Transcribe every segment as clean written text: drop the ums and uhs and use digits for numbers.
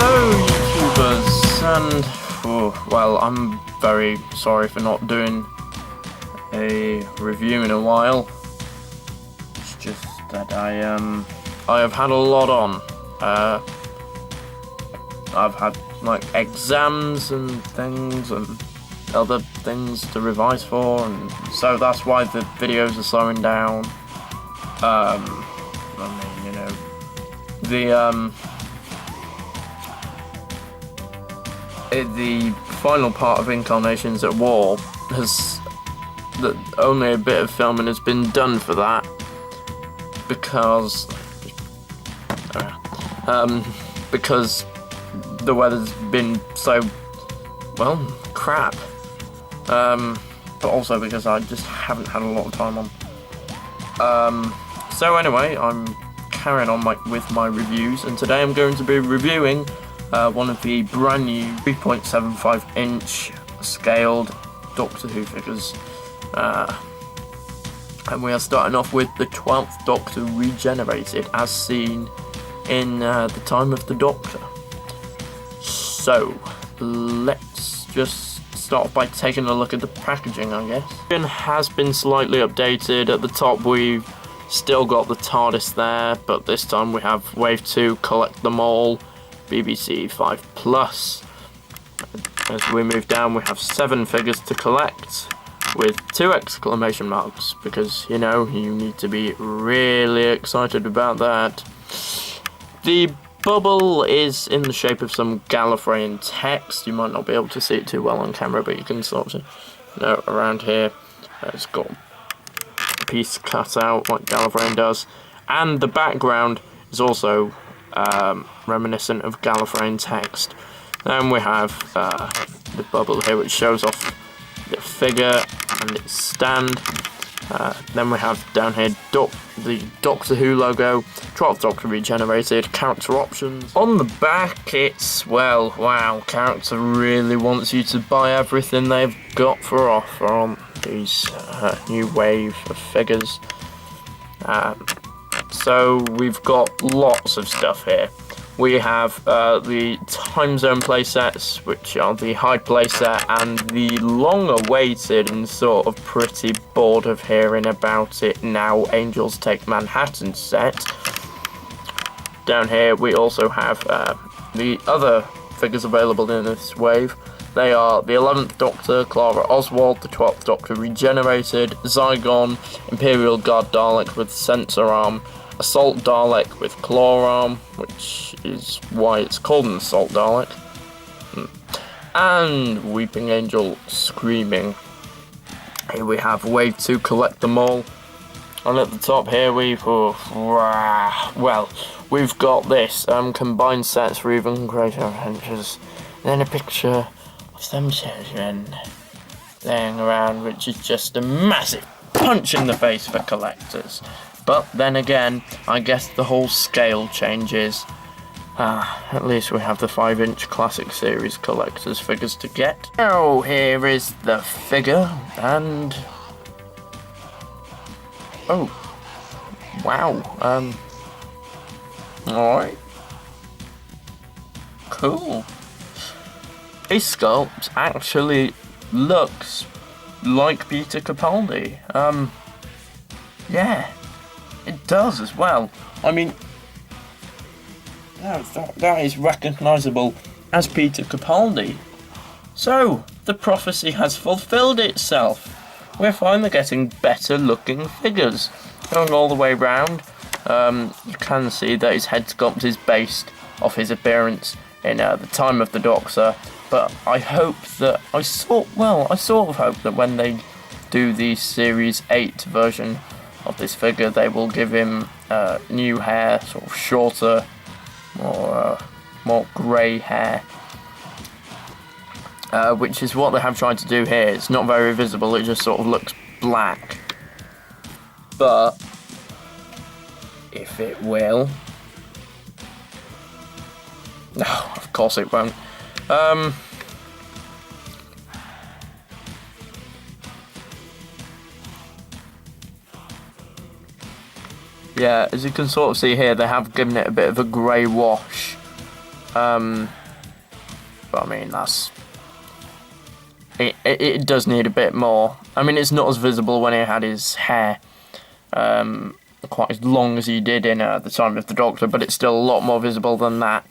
Hello YouTubers, and well, I'm very sorry for not doing a review in a while. It's just that I have had a lot on. I've had like exams and things and other things to revise for, and so that's why the videos are slowing down. I mean, you know, the final part of Incarnations at War only a bit of filming has been done for that because the weather's been so, well, crap. But also because I just haven't had a lot of time on. So anyway, I'm carrying on with my reviews, and today I'm going to be reviewing one of the brand new 3.75 inch scaled Doctor Who figures. And we are starting off with the 12th Doctor regenerated as seen in the Time of the Doctor. So let's just start off by taking a look at the packaging, I guess. It has been slightly updated. At the top we've still got the TARDIS there, but this time we have Wave 2, Collect Them All, BBC 5+. As we move down, we have 7 figures to collect with 2 exclamation marks, because, you know, you need to be really excited about that. The bubble is in the shape of some Gallifreyan text. You might not be able to see it too well on camera, but you can sort of know around here. It's got a piece cut out like Gallifreyan does, and the background is also reminiscent of Gallifreyan text. Then we have the bubble here, which shows off the figure and its stand. Then we have down here the Doctor Who logo, 12th Doctor regenerated, character options. On the back it's, well, wow, character really wants you to buy everything they've got for offer on these new wave of figures. So we've got lots of stuff here. We have the Time Zone playsets, which are the high playset, and the long-awaited and sort of pretty bored of hearing about it now Angels Take Manhattan set. Down here we also have the other figures available in this wave. They are the 11th Doctor, Clara Oswald, the 12th Doctor regenerated, Zygon, Imperial Guard Dalek with sensor arm, Assault Dalek with claw arm, which is why it's called an Assault Dalek, and Weeping Angel Screaming. Here we have Wave 2, Collect Them All, and at the top here we've got this combined sets for even greater adventures. Then a picture of some children laying around, which is just a massive punch in the face for collectors. But then again, I guess the whole scale changes. At least we have the 5-inch Classic Series collectors figures to get. Now here is the figure, and oh wow, alright, cool. This sculpt actually looks like Peter Capaldi. Yeah, it does as well. I mean, that is recognisable as Peter Capaldi. So, the prophecy has fulfilled itself. We're finally getting better looking figures. Going all the way round, you can see that his head sculpt is based off his appearance in the Time of the Doctor. But I hope that, I sort of hope that when they do the Series 8 version of this figure, they will give him new hair, sort of shorter, more grey hair, which is what they have tried to do here. It's not very visible, it just sort of looks black, but if it will, no, of course it won't. Yeah, as you can sort of see here, they have given it a bit of a grey wash. But I mean, that's... It does need a bit more. I mean, it's not as visible when he had his hair quite as long as he did in the Time of the Doctor, but it's still a lot more visible than that.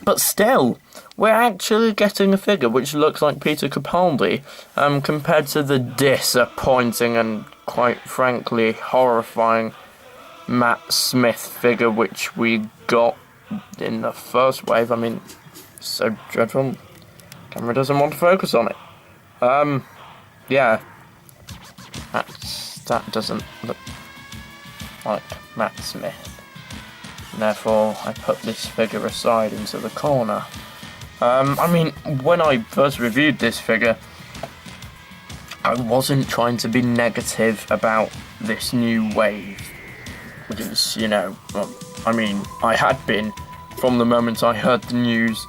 But still, we're actually getting a figure which looks like Peter Capaldi, compared to the disappointing and, quite frankly, horrifying Matt Smith figure which we got in the first wave. I mean, so dreadful. Camera doesn't want to focus on it. Yeah. That doesn't look like Matt Smith. And therefore, I put this figure aside into the corner. I mean, when I first reviewed this figure, I wasn't trying to be negative about this new wave. Because, you know, I mean, I had been from the moment I heard the news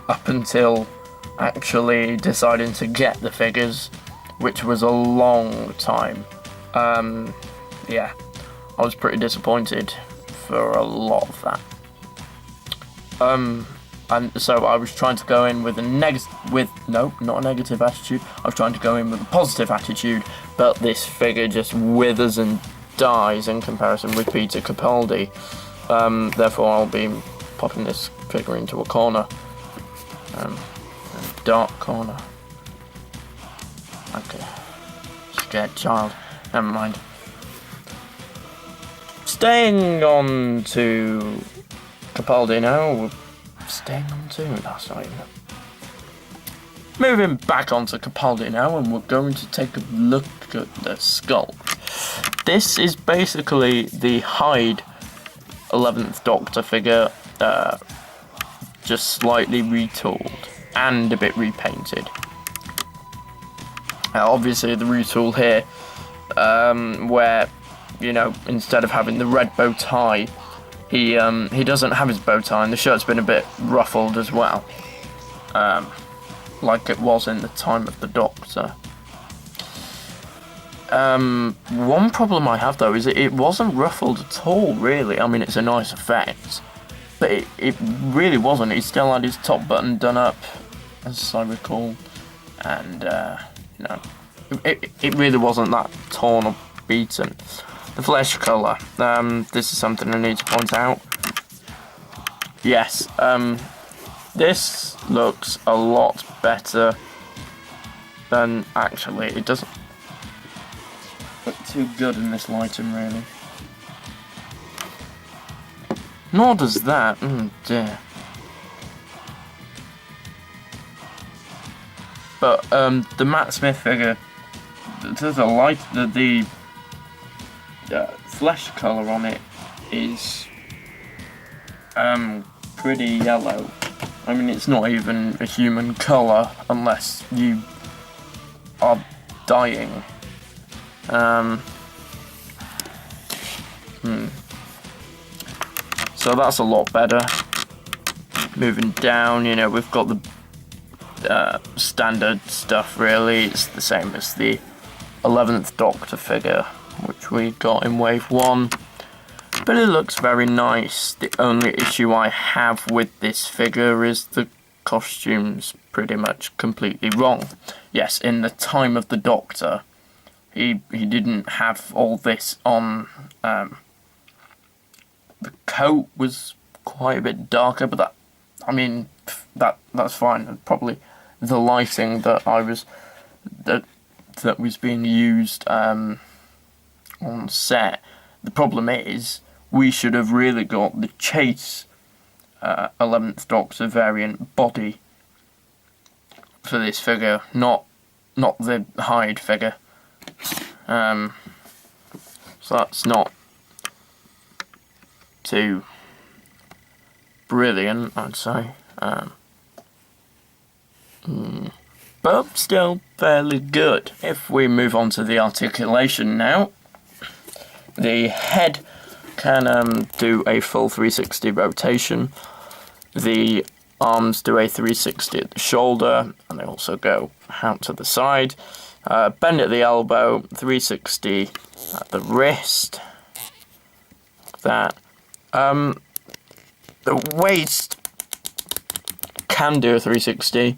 up until actually deciding to get the figures, which was a long time. Yeah, I was pretty disappointed for a lot of that. And so I was trying to go in with not a negative attitude. I was trying to go in with a positive attitude, but this figure just withers and dies in comparison with Peter Capaldi. Therefore, I'll be popping this figure into a corner, a dark corner, like a scared child. Never mind. Staying on to Capaldi now. Staying on to, that's not even. Moving back onto Capaldi now, and we're going to take a look at the skull. This is basically the Hyde 11th Doctor figure, just slightly retooled and a bit repainted. Obviously, the retool here, where, you know, instead of having the red bow tie, he doesn't have his bow tie, and the shirt's been a bit ruffled as well, like it was in the Time of the Doctor. One problem I have though is it wasn't ruffled at all, really. I mean, it's a nice effect, but it really wasn't. He still had his top button done up, as I recall, and you know, it really wasn't that torn or beaten. The flesh colour, this is something I need to point out. Yes, this looks a lot better than, actually, it doesn't look too good in this lighting, really. Nor does that, dear. But, the Matt Smith figure, there's a light, the flesh colour on it is pretty yellow. I mean, it's not even a human colour unless you are dying. So that's a lot better. Moving down, you know, we've got the standard stuff, really. It's the same as the 11th Doctor figure, which we got in Wave 1. But it looks very nice. The only issue I have with this figure is the costume's pretty much completely wrong. Yes, in the Time of the Doctor, he didn't have all this on. The coat was quite a bit darker, but that, I mean, that's fine. Probably the lighting that was being used on set. The problem is, we should have really got the Chase 11th Doctor variant body for this figure, not the Hyde figure. So that's not too brilliant, I'd say. But still fairly good. If we move on to the articulation now, the head can do a full 360 rotation. The arms do a 360 at the shoulder, and they also go out to the side. Bend at the elbow, 360 at the wrist. Like that. The waist can do a 360,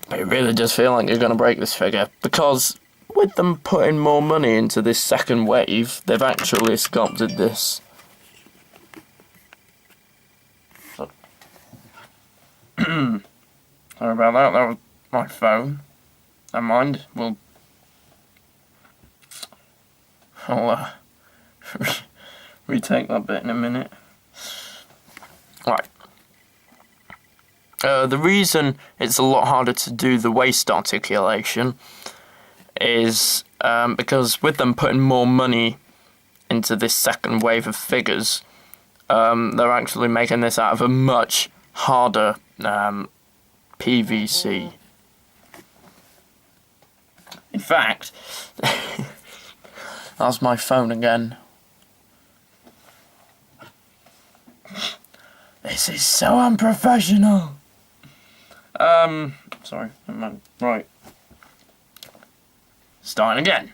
but it really does feel like you're going to break this figure, because with them putting more money into this second wave, they've actually sculpted this. Sorry about that, that was my phone. Never mind, I'll retake that bit in a minute. Right. The reason it's a lot harder to do the waist articulation is because with them putting more money into this second wave of figures, they're actually making this out of a much harder PVC. In fact, that's my phone again. This is so unprofessional. Sorry, right. Starting again.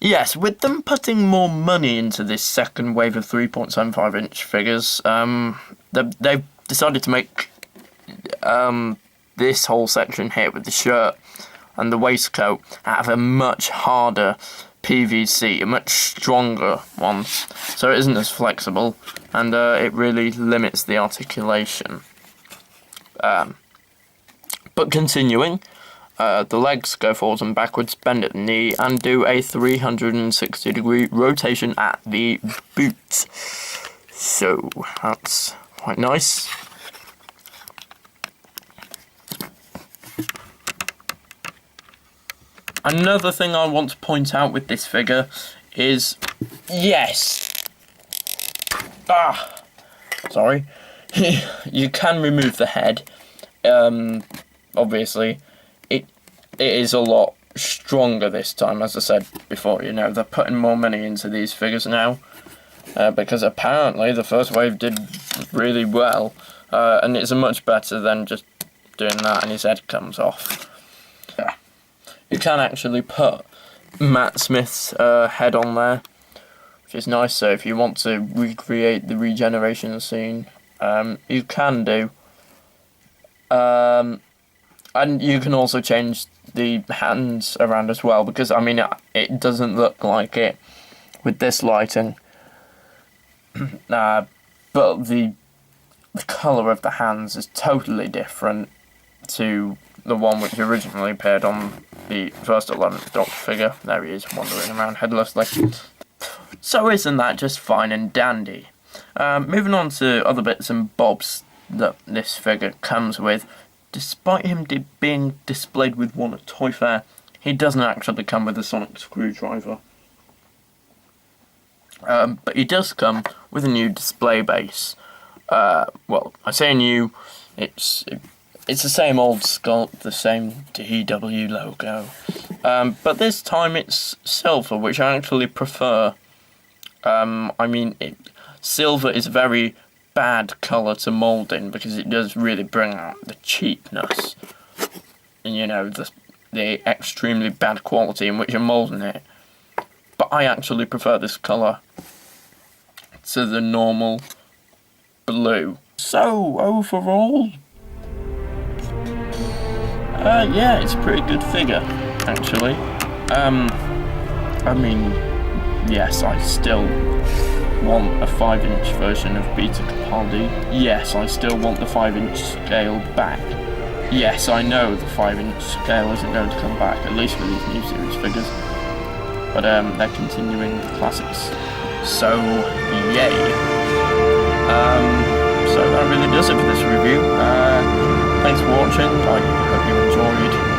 Yes, with them putting more money into this second wave of 3.75-inch figures, they've decided to make this whole section here with the shirt and the waistcoat out of a much harder PVC, a much stronger one, so it isn't as flexible, and it really limits the articulation. But continuing, the legs go forwards and backwards, bend at the knee, and do a 360-degree rotation at the boot. So that's quite nice. Another thing I want to point out with this figure is, yes, sorry, you can remove the head. Obviously, it is a lot stronger this time, as I said before. You know, they're putting more money into these figures now, because apparently the first wave did really well, and it's much better than just doing that and his head comes off. Yeah. You can actually put Matt Smith's head on there, which is nice. So if you want to recreate the regeneration scene, you can do. And you can also change the hands around as well, because I mean it doesn't look like it with this lighting. But the colour of the hands is totally different to the one which originally appeared on the first 11th Doctor figure. There he is, wandering around headlessly. So isn't that just fine and dandy? Moving on to other bits and bobs that this figure comes with. Despite him being displayed with one at Toy Fair, he doesn't actually come with a sonic screwdriver. But he does come with a new display base. Well, I say new, it's the same old sculpt, the same DW logo. But this time it's silver, which I actually prefer. Silver is a very bad colour to mould in, because it does really bring out the cheapness and, you know, the extremely bad quality in which you're moulding it. But I actually prefer this colour to the normal blue. So overall, yeah, it's a pretty good figure, actually. Yes, I still want a 5-inch version of Beta Capaldi. Yes, I still want the 5-inch scale back. Yes, I know the 5-inch scale isn't going to come back, at least for these new series figures. But they're continuing the classics. So, yay. So that really does it for this review. Thanks for watching. I hope you enjoyed.